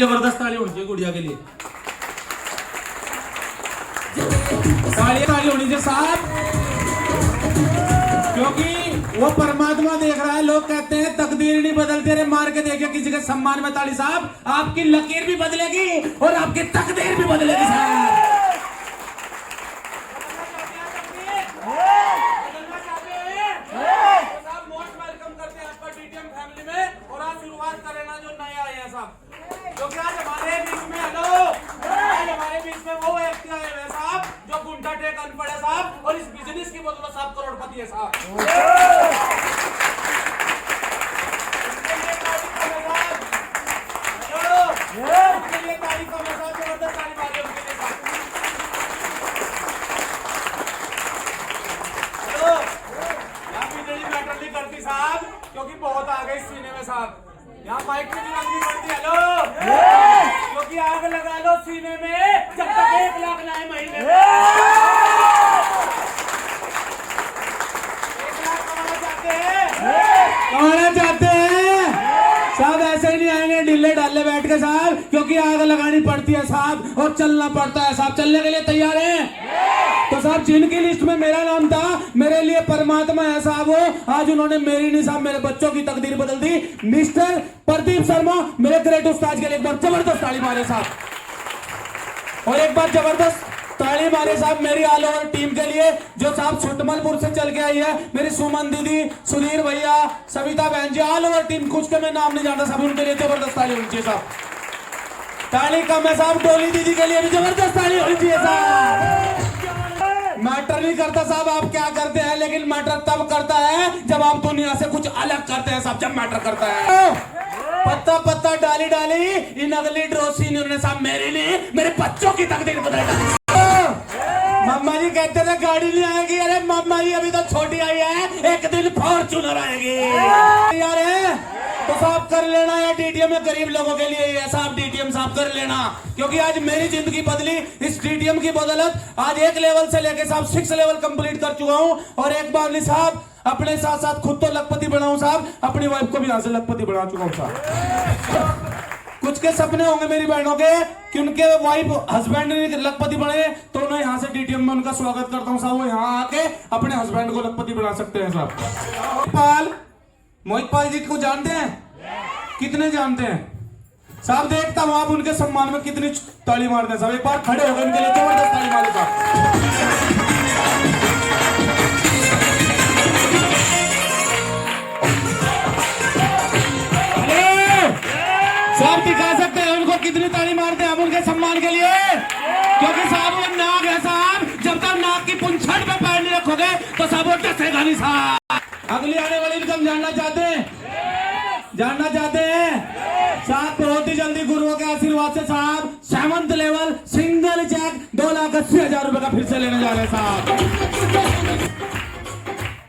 जबरदस्त ताली होनी चाहिए गुड़िया के लिए। ताली होनी चाहिए साहब, क्योंकि वो परमात्मा देख रहा है। लोग कहते हैं तकदीर नहीं बदलते, रे मार के देखिए किसी के सम्मान में ताली साहब, आपकी लकीर भी बदलेगी और आपकी तकदीर भी बदलेगी साहब। क्योंकि आज हमारे बीच में वो व्यक्ति आए हैं साहब जो गुंडा टेक अनपढ़ है साहब, और इस बिजनेस की बदौलत साहब करोड़पति है साहब। उसके लिए तारीफ का साहब, जबरदस्त तारीफ आ रही है उनके लिए साहब। हेलो, यहाँ बिजली मैटर नहीं करती साहब, क्योंकि बहुत आ गए इस सीने में साहब। यहाँ माइक की जरूरत नहीं पड़ती। हेलो, क्योंकि आग लगा लो सीने में जब तक 1 लाख ना आए महीने में। 1 लाख कमाना चाहते हैं, कमाना चाहते हैं साहब, ऐसे ही नहीं आएंगे ढिल्ले ढाले बैठ के साहब, क्योंकि आग लगानी पड़ती है साहब और चलना पड़ता है साहब। चलने के लिए तैयार हैं? तो साहब जिनकी लिस्ट में मेरा नाम था, मेरे लिए परमात्मा है साहब वो, आज उन्होंने मेरी नहीं साहब मेरे बच्चों की तकदीर बदल दी। मिस्टर प्रदीप शर्मा मेरे ग्रेट उस्ताद के लिए एक बार जबरदस्त ताली मारे साहब, और एक बार जबरदस्त ताली मारे साहब मेरी ऑल ओवर टीम के लिए जो साहब सुटमलपुर से चल के आई है। मेरी सुमन दीदी, सुधीर भैया, सविता बहन जी, ऑल ओवर टीम, कुछ के मैं नाम नहीं जानता साहब, उनके लिए जबरदस्त ताली होनी चाहिए साहब। ताली कम है साहब, डोली दीदी के लिए भी जबरदस्त ताली होनी चाहिए साहब। मैटर नहीं करता साहब आप क्या करते हैं, लेकिन मैटर तब करता है जब आप दुनिया से कुछ अलग करते हैं साहब, जब मैटर करता है। पत्ता पत्ता डाली डाली इन अगली ड्रोसी ने साहब मेरे लिए मेरे बच्चों की तकदीर बदल डाली। मम्मा जी कहते थे गाड़ी नहीं आएगी, अरे मम्मा जी अभी तो छोटी आई है, एक दिन फॉर्च्यूनर आएगी यार है। तो साहब कर लेना या डीटीएम में गरीब लोगों के लिए है साहब, डीटीएम साहब कर लेना, क्योंकि आज मेरी जिंदगी बदली इस डीटीएम की बदौलत। आज 1 लेवल से लेके साहब 6 लेवल कंप्लीट कर चुका हूं, और एक बार नहीं साहब अपने साथ साथ खुद तो लखपति बनाऊं साहब, अपनी वाइफ को भी यहां से लखपति बना चुका हूं साहब। कुछ के सपने होंगे मेरी बहनों के कि उनके वाइफ हस्बैंड लखपति बने, तो मैं यहाँ से डीटीएम में उनका स्वागत करता हूँ साहब, वो यहाँ आके अपने हस्बैंड को लखपति बना सकते हैं साहब। मोहित पाल जी को जानते हैं? कितने जानते हैं साहब? देखता हूं आप उनके सम्मान में कितनी ताली मारते हैं साहब। एक बार खड़े हो गए उनके लिए जबरदस्त ताली मारे साहब। दिखा सकते हैं उनको कितनी ताली मारते हैं हम उनके सम्मान के लिए, क्योंकि साहब वो नाग है साहब, जब तक नाग की पुंछड़ पे पैर नहीं रखोगे तो साहब वो डसेगा नहीं साहब। अगली आने वाली इनकम जानना चाहते हैं? जानना चाहते हैं साहब? बहुत ही जल्दी गुरुओं के आशीर्वाद से साहब 7th लेवल सिंगल चेक 2,80,000 रुपए का फिर से लेने जा रहे हैं साहब।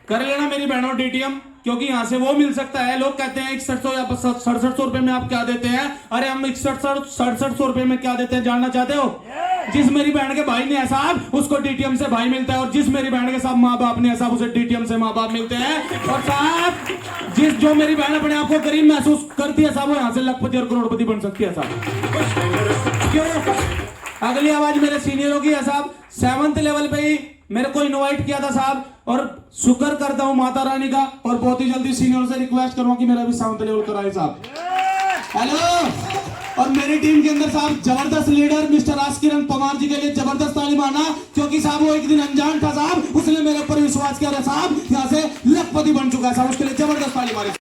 कर लेना मेरी बहनों डीटीएम, क्योंकि यहाँ से वो मिल सकता है। लोग कहते हैं 6100 या 6700 रुपए में आप क्या देते हैं, अरे हम 6700 रुपए में क्या देते हैं जानना चाहते हो? जिस मेरी बहन के भाई ने है साहब उसको डीटीएम से भाई मिलता है, और जिस मेरी बहन के साहब माँ बाप ने है साहब उसे डीटीएम से माँ बाप मिलते हैं। और साहब जो मेरी बहन अपने आप को गरीब महसूस करती है साहब, वो यहाँ से लखपति और करोड़पति बन सकती है साहब। क्यों? अगली आवाज मेरे सीनियरों की है साहब। 7th लेवल पे ही मेरे को इनवाइट किया था साहब, और शुक्र करता हूं माता रानी का, और बहुत ही जल्दी सीनियर से रिक्वेस्ट करूंगा कि मेरा भी 7th लेवल कराए साहब। हेलो, और मेरी टीम के अंदर साहब जबरदस्त लीडर मिस्टर आसकिरण पवार जी के लिए जबरदस्त ताली मारना, क्योंकि साहब वो एक दिन अनजान था साहब, उसने मेरे ऊपर विश्वास किया साहब, यहाँ से लखपति बन चुका है साहब, उसके लिए जबरदस्त ताली मारी।